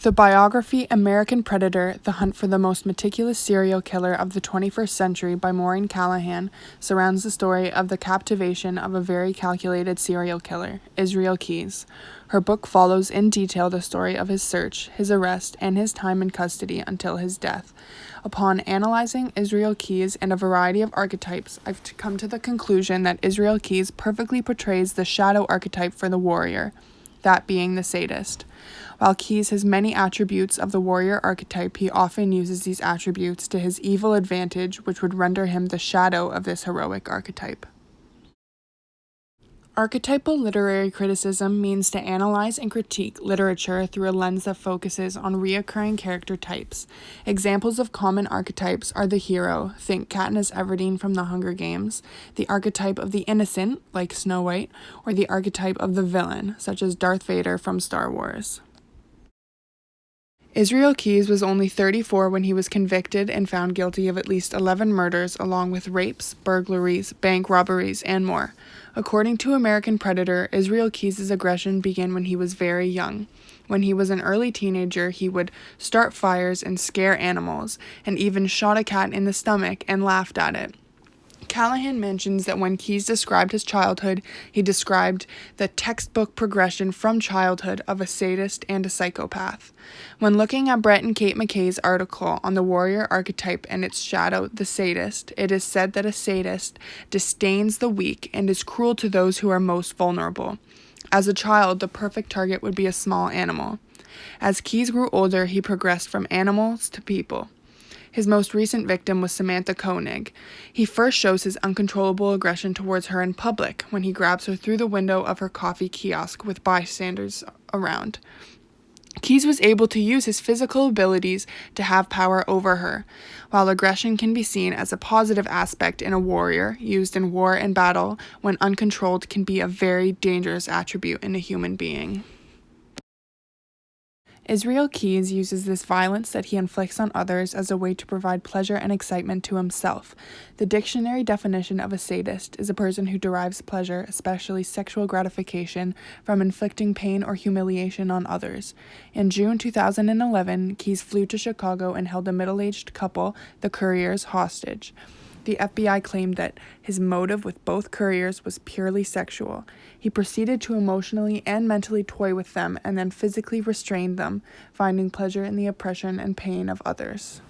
The biography American Predator, The Hunt for the Most Meticulous Serial Killer of the 21st Century by Maureen Callahan surrounds the story of the captivation of a very calculated serial killer, Israel Keyes. Her book follows in detail the story of his search, his arrest, and his time in custody until his death. Upon analyzing Israel Keyes and a variety of archetypes, I've come to the conclusion that Israel Keyes perfectly portrays the shadow archetype for the warrior, that being the sadist. While Keyes has many attributes of the warrior archetype, he often uses these attributes to his evil advantage, which would render him the shadow of this heroic archetype. Archetypal literary criticism means to analyze and critique literature through a lens that focuses on reoccurring character types. Examples of common archetypes are the hero, think Katniss Everdeen from The Hunger Games, the archetype of the innocent, like Snow White, or the archetype of the villain, such as Darth Vader from Star Wars. Israel Keyes was only 34 when he was convicted and found guilty of at least 11 murders, along with rapes, burglaries, bank robberies, and more. According to American Predator, Israel Keyes' aggression began when he was very young. When he was an early teenager, he would start fires and scare animals, and even shot a cat in the stomach and laughed at it. Callahan mentions that when Keyes described his childhood, he described the textbook progression from childhood of a sadist and a psychopath. When looking at Brett and Kate McKay's article on the warrior archetype and its shadow, the sadist, it is said that a sadist disdains the weak and is cruel to those who are most vulnerable. As a child, the perfect target would be a small animal. As Keyes grew older, he progressed from animals to people. His most recent victim was Samantha Koenig. He first shows his uncontrollable aggression towards her in public when he grabs her through the window of her coffee kiosk with bystanders around. Keyes was able to use his physical abilities to have power over her. While aggression can be seen as a positive aspect in a warrior, used in war and battle, when uncontrolled can be a very dangerous attribute in a human being. Israel Keyes uses this violence that he inflicts on others as a way to provide pleasure and excitement to himself. The dictionary definition of a sadist is a person who derives pleasure, especially sexual gratification, from inflicting pain or humiliation on others. In June 2011, Keyes flew to Chicago and held a middle-aged couple, the Couriers, hostage. The FBI claimed that his motive with both couriers was purely sexual. He proceeded to emotionally and mentally toy with them and then physically restrained them, finding pleasure in the oppression and pain of others.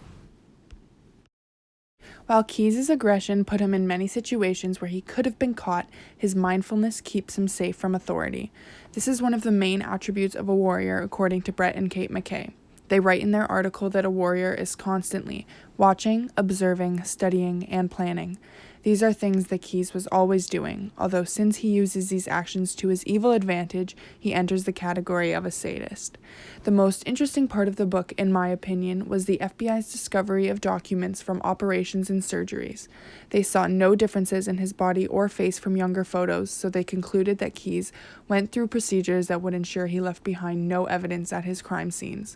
While Keyes' aggression put him in many situations where he could have been caught, his mindfulness keeps him safe from authority. This is one of the main attributes of a warrior, according to Brett and Kate McKay. They write in their article that a warrior is constantly watching, observing, studying, and planning. These are things that Keyes was always doing, although since he uses these actions to his evil advantage, he enters the category of a sadist. The most interesting part of the book, in my opinion, was the FBI's discovery of documents from operations and surgeries. They saw no differences in his body or face from younger photos, so they concluded that Keyes went through procedures that would ensure he left behind no evidence at his crime scenes.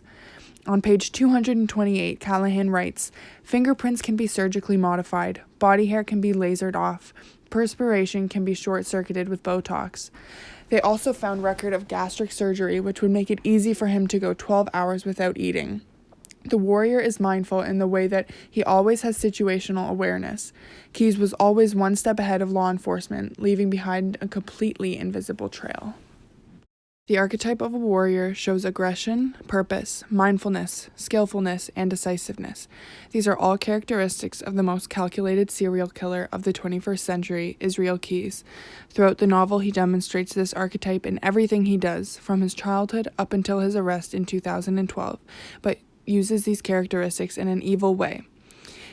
On page 228, Callahan writes, "Fingerprints can be surgically modified, body hair can be lasered off, perspiration can be short-circuited with Botox." They also found record of gastric surgery, which would make it easy for him to go 12 hours without eating. The warrior is mindful in the way that he always has situational awareness. Keyes was always one step ahead of law enforcement, leaving behind a completely invisible trail. The archetype of a warrior shows aggression, purpose, mindfulness, skillfulness, and decisiveness. These are all characteristics of the most calculated serial killer of the 21st century, Israel Keyes. Throughout the novel, he demonstrates this archetype in everything he does, from his childhood up until his arrest in 2012, but uses these characteristics in an evil way.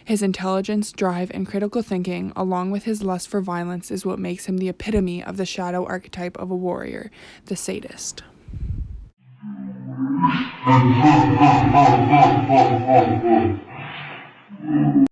His intelligence, drive, and critical thinking, along with his lust for violence, is what makes him the epitome of the shadow archetype of a warrior, the sadist.